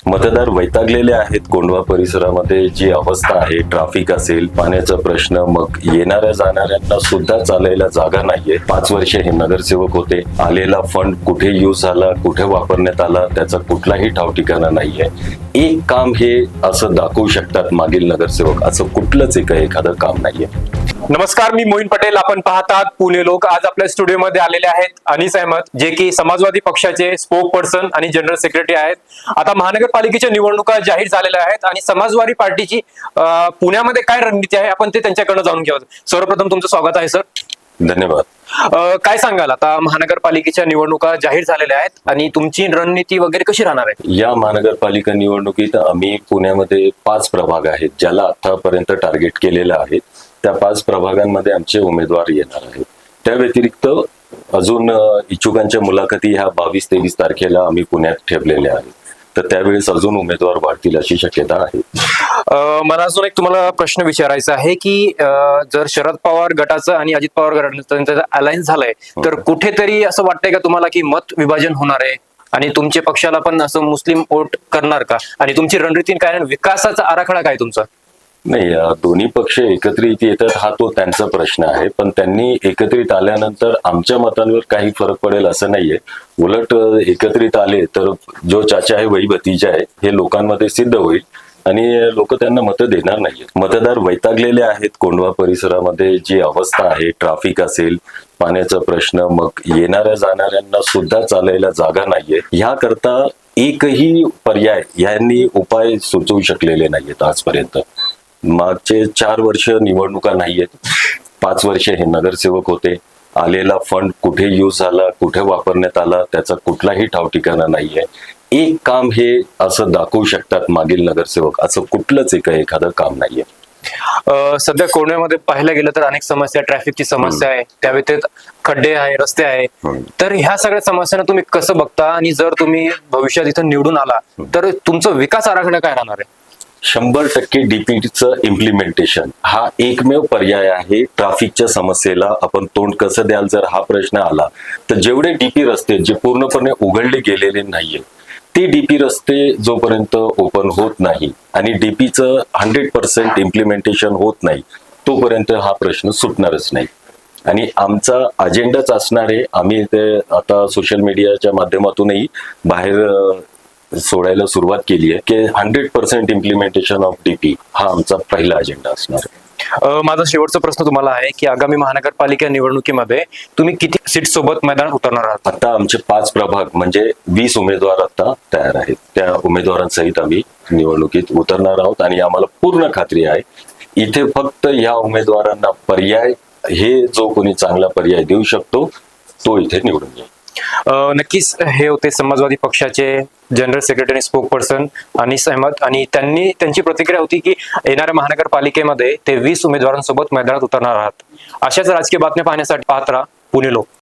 मतदार वैतागलेले आहेत. कोंढवा परिसरामध्ये जी अवस्था आहे, ट्रॅफिक असेल, पाण्याचा प्रश्न, मग येणाऱ्या जाणाऱ्यांना सुद्धा चालायला जागा नाहीये. 5 वर्ष हे नगरसेवक होते. आलेला फंड कुठे यूज झाला, कुठे वापरण्यात आला, त्याचा कुठलाही ठाव ठिकाणा नाहीये. एक काम हे असं दाखवू शकतात मागील नगरसेवक, असं कुठलंच एखादं काम नाहीये. नमस्कार, मी मोहीन पटेल. आपण पाहतात पुणे लोक. आज आपल्या स्टुडिओमध्ये आलेले आहेत अनीस अहमद, जे की समाजवादी पक्षाचे स्पोक पर्सन आणि जनरल सेक्रेटरी आहेत. आता महानगरपालिकेच्या निवडणुका जाहीर झालेल्या आहेत आणि समाजवादी पार्टीची पुण्यामध्ये काय रणनीती आहे आपण ते त्यांच्याकडनं जाणून घ्यावं. सर्वप्रथम तुमचं स्वागत आहे सर. धन्यवाद. काय सांगाल, आता महानगरपालिकेच्या निवडणुका जाहीर झालेल्या आहेत आणि तुमची रणनीती वगैरे कशी राहणार आहे? या महानगरपालिका निवडणुकीत आम्ही पुण्यामध्ये 5 प्रभाग आहेत ज्याला आतापर्यंत टार्गेट केलेलं आहे. त्या 5 प्रभागांमध्ये आमचे उमेदवार येणार आहेत. त्या व्यतिरिक्त अजून इच्छुकांच्या मुलाखती ह्या 22-23 तारखेला आम्ही पुण्यात ठेवलेल्या आहेत. तर त्यावेळेस अजून उमेदवार वाढतील अशी शक्यता आहे. मला अजून एक तुम्हाला प्रश्न विचारायचा आहे की जर शरद पवार गटाचं आणि अजित पवार गटाचं अलायन्स झालंय तर कुठेतरी असं वाटतंय का तुम्हाला की मत विभाजन होणार आहे आणि तुमच्या पक्षाला पण असं मुस्लिम वोट करणार का? आणि तुमची रणनीती काय, विकासाचा आराखडा काय तुमचा? नाही, दोन्ही पक्ष एकत्रित येतात हा तो त्यांचा प्रश्न आहे. पण त्यांनी एकत्रित आल्यानंतर आमच्या मतांवर काही फरक पडेल असं नाहीये. उलट एकत्रित आले तर जो चाचा आहे वही भतीजा आहे हे लोकांमध्ये सिद्ध होईल आणि लोक त्यांना मतं देणार नाहीये. मतदार वैतागलेले आहेत. कोंढवा परिसरामध्ये जी अवस्था आहे, ट्रॅफिक असेल, पाण्याचा प्रश्न, मग येणाऱ्या जाणाऱ्यांना सुद्धा चालायला जागा नाहीये. ह्याकरता एकही पर्याय यांनी उपाय सुचवू शकलेले नाहीयेत आजपर्यंत. मागचे 4 वर्ष निवडणुका नाहीयेत. 5 वर्ष हे नगरसेवक होते. आलेला फंड कुठे यूज झाला, कुठे वापरण्यात आला, त्याचा कुठलाही ठाव ठिकाणा नाहीये. एक काम हे असं दाखवू शकतात मागील नगरसेवक, असं कुठलंच एखादं काम नाहीये. सध्या कोंढव्यामध्ये पाहायला गेलं तर अनेक समस्या, ट्रॅफिकची समस्या आहे, त्या व्यतिरिक्त खड्डे आहे, रस्ते आहे. तर ह्या सगळ्या समस्यांना तुम्ही कसं बघता आणि जर तुम्ही भविष्यात इथं निवडून आला तर तुमचं विकास आराखडा काय राहणार आहे? 100% डीपीचं इम्प्लिमेंटेशन हा एकमेव पर्याय आहे. ट्रॅफिकच्या समस्येला आपण तोंड कसं द्याल जर हा प्रश्न आला तर जेवढे डीपी रस्ते जे पूर्णपणे उघडले गेलेले नाहीये ते डीपी रस्ते जोपर्यंत ओपन होत नाही आणि डीपीचं 100% इम्प्लिमेंटेशन होत नाही तोपर्यंत हा प्रश्न सुटणारच नाही. आणि आमचा अजेंडाच असणार आहे. आम्ही ते आता सोशल मीडियाच्या माध्यमातूनही बाहेर सोडायला सुरुवात केली आहे की 100% इम्प्लिमेंटेशन ऑफ डीपी हा आमचा पहिला अजेंडा असणार आहे. माझा शेवटचा प्रश्न तुम्हाला आहे की आगामी महानगरपालिका निवडणुकीमध्ये तुम्ही किती सीट सोबत मैदानात उतरणार आहात? आता आमचे 5 प्रभाग म्हणजे 20 उमेदवार आता तयार आहेत. त्या उमेदवारांसहित आम्ही निवडणुकीत उतरणार आहोत आणि आम्हाला पूर्ण खात्री आहे इथे फक्त या उमेदवारांना पर्याय, हे जो कोणी चांगला पर्याय देऊ शकतो तो इथे निवडून येईल. नक्कीच हे होते समाजवादी पक्षाचे general secretary spokesperson Anees Ahmed आणि त्यांची प्रतिक्रिया होती की येणाऱ्या महानगरपालिकेमध्ये ते 20 उमेदवारांसोबत मैदानात उतरणार आहात. अशाच राजकीय बातम्या पाहण्यासाठी पाहत राहा पुणे लोक.